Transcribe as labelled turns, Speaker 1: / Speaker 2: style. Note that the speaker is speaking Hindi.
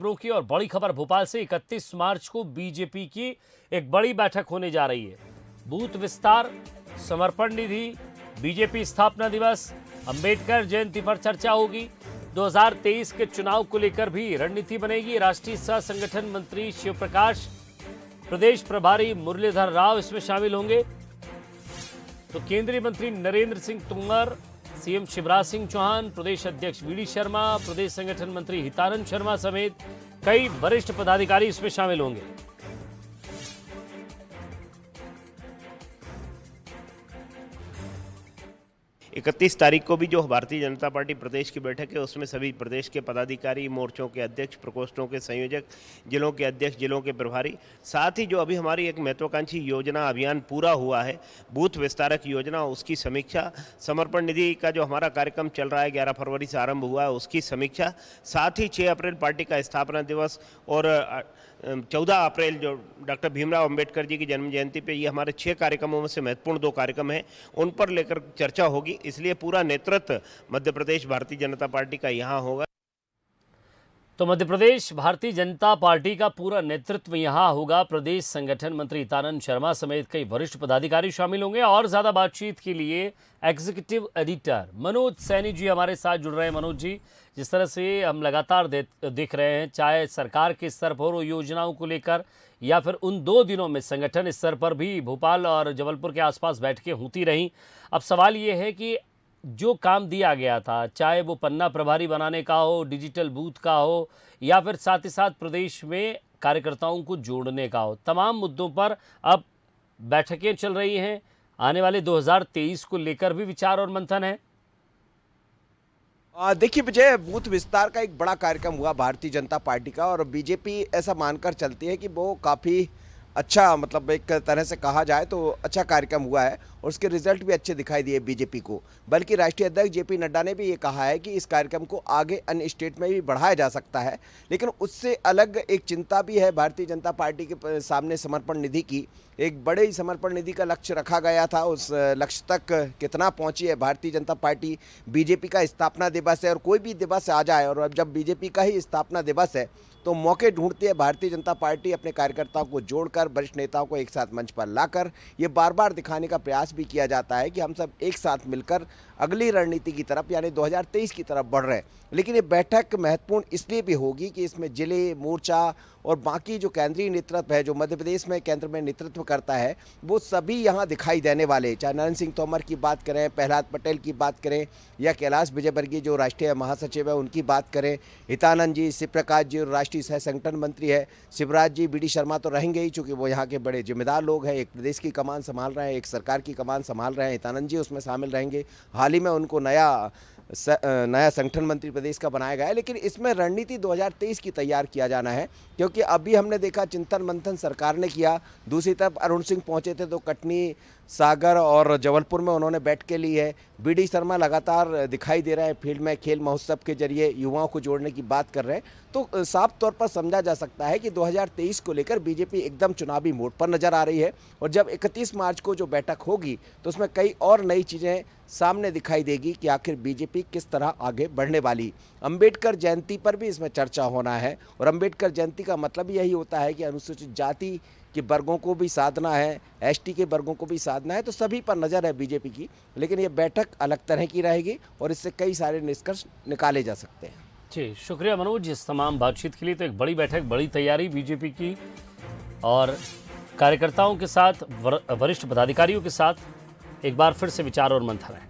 Speaker 1: खबरों की और बड़ी खबर भोपाल से 31 मार्च को बीजेपी की एक बड़ी बैठक होने जा रही है। बूथ विस्तार, समर्पण निधि, बीजेपी स्थापना दिवस, अंबेडकर जयंती पर चर्चा होगी। 2023 के चुनाव को लेकर भी रणनीति बनेगी। राष्ट्रीय सह संगठन मंत्री शिव प्रकाश, प्रदेश प्रभारी मुरलीधर राव इसमें शामिल होंगे। तो केंद्रीय मंत्री नरेंद्र सिंह तोमर, सीएम शिवराज सिंह चौहान, प्रदेश अध्यक्ष वी डी शर्मा, प्रदेश संगठन मंत्री हितानंद शर्मा समेत कई वरिष्ठ पदाधिकारी इसमें शामिल होंगे।
Speaker 2: इकतीस तारीख को भी जो भारतीय जनता पार्टी प्रदेश की बैठक है उसमें सभी प्रदेश के पदाधिकारी, मोर्चों के अध्यक्ष, प्रकोष्ठों के संयोजक, जिलों के अध्यक्ष, जिलों के प्रभारी, साथ ही जो अभी हमारी एक महत्वाकांक्षी योजना अभियान पूरा हुआ है, बूथ विस्तारक योजना, उसकी समीक्षा, समर्पण निधि का जो हमारा कार्यक्रम चल रहा है 11 फरवरी से आरंभ हुआ है उसकी समीक्षा, साथ ही 6 अप्रैल पार्टी का स्थापना दिवस और 14 अप्रैल जो डॉक्टर भीमराव अंबेडकर जी की जन्म जयंती पे ये हमारे 6 कार्यक्रमों में से महत्वपूर्ण 2 कार्यक्रम हैं, उन पर लेकर चर्चा होगी। इसलिए पूरा नेतृत्व मध्य प्रदेश भारतीय जनता पार्टी का यहाँ होगा।
Speaker 1: तो मध्य प्रदेश भारतीय जनता पार्टी का पूरा नेतृत्व यहां होगा। प्रदेश संगठन मंत्री हितानंद शर्मा समेत कई वरिष्ठ पदाधिकारी शामिल होंगे। और ज्यादा बातचीत के लिए एग्जीक्यूटिव एडिटर मनोज सैनी जी हमारे साथ जुड़ रहे हैं। मनोज जी, जिस तरह से हम लगातार देख रहे हैं, चाहे सरकार के स्तर पर हो योजनाओं को लेकर या फिर उन 2 दिनों में संगठन स्तर पर भी भोपाल और जबलपुर के आसपास बैठकें होती रहीं। अब सवाल ये है कि जो काम दिया गया था, चाहे वो पन्ना प्रभारी बनाने का हो, डिजिटल बूथ का हो या फिर साथ ही साथ प्रदेश में कार्यकर्ताओं को जोड़ने का हो, तमाम मुद्दों पर अब बैठकें चल रही हैं। आने वाले 2023 को लेकर भी विचार और मंथन है।
Speaker 3: देखिए विजय, बूथ विस्तार का एक बड़ा कार्यक्रम हुआ भारतीय जनता पार्टी का और बीजेपी ऐसा मानकर चलती है कि वो काफ़ी अच्छा, मतलब एक तरह से कहा जाए तो अच्छा कार्यक्रम हुआ है और उसके रिजल्ट भी अच्छे दिखाई दिए बीजेपी को। बल्कि राष्ट्रीय अध्यक्ष जेपी नड्डा ने भी ये कहा है कि इस कार्यक्रम को आगे अन्य स्टेट में भी बढ़ाया जा सकता है। लेकिन उससे अलग एक चिंता भी है भारतीय जनता पार्टी के सामने समर्पण निधि की। एक बड़े ही समर्पण निधि का लक्ष्य रखा गया था, उस लक्ष्य तक कितना पहुंची है भारतीय जनता पार्टी। बीजेपी का स्थापना दिवस है और कोई भी दिवस आ जाए, और अब जब बीजेपी का ही स्थापना दिवस है तो मौके ढूंढती है भारतीय जनता पार्टी अपने कार्यकर्ताओं को जोड़कर, वरिष्ठ नेताओं को एक साथ मंच पर लाकर ये बार बार दिखाने का प्रयास भी किया जाता है कि हम सब एक साथ मिलकर अगली रणनीति की तरफ यानी 2023 की तरफ बढ़ रहे हैं। लेकिन ये बैठक महत्वपूर्ण इसलिए भी होगी कि इसमें जिले, मोर्चा और बाकी जो केंद्रीय नेतृत्व है, जो मध्य प्रदेश में केंद्र में नेतृत्व करता है, वो सभी यहाँ दिखाई देने वाले। चाहे नरेंद्र सिंह तोमर की बात करें, प्रहलाद पटेल की बात करें या कैलाश विजयवर्गीय जो राष्ट्रीय महासचिव है उनकी बात करें, हितानंद जी, शिव प्रकाश जी और राष्ट्रीय सह संगठन मंत्री है शिवराज जी, वी डी शर्मा तो रहेंगे ही चूँकि वो यहाँ के बड़े जिम्मेदार लोग हैं। एक प्रदेश की कमान संभाल रहे हैं, एक सरकार की कमान संभाल रहे हैं, हितानंद जी उसमें शामिल रहेंगे। हाल ही में उनको नया संगठन मंत्री प्रदेश का बनाया गया है। लेकिन इसमें रणनीति 2023 की तैयार किया जाना है, क्योंकि अभी हमने देखा चिंतन मंथन सरकार ने किया। दूसरी तरफ अरुण सिंह पहुंचे थे तो कटनी, सागर और जबलपुर में उन्होंने बैठकें ली है। वी डी शर्मा लगातार दिखाई दे रहे हैं फील्ड में, खेल महोत्सव के जरिए युवाओं को जोड़ने की बात कर रहे हैं। तो साफ तौर पर समझा जा सकता है कि 2023 को लेकर बीजेपी एकदम चुनावी मोड पर नजर आ रही है। और जब 31 मार्च को जो बैठक होगी तो उसमें कई और नई चीज़ें सामने दिखाई देगी कि आखिर बीजेपी किस तरह आगे बढ़ने वाली। अंबेडकर जयंती पर भी इसमें चर्चा होना है और अंबेडकर जयंती का मतलब यही होता है कि अनुसूचित जाति के वर्गों को भी साधना है, एसटी के वर्गों को भी साधना है। तो सभी पर नज़र है बीजेपी की। लेकिन ये बैठक अलग तरह की रहेगी और इससे कई सारे निष्कर्ष निकाले जा सकते हैं।
Speaker 1: जी, शुक्रिया मनोज इस तमाम बातचीत के लिए। तो एक बड़ी बैठक, बड़ी तैयारी बीजेपी की और कार्यकर्ताओं के साथ, वरिष्ठ पदाधिकारियों के साथ एक बार फिर से विचार और मंथन है।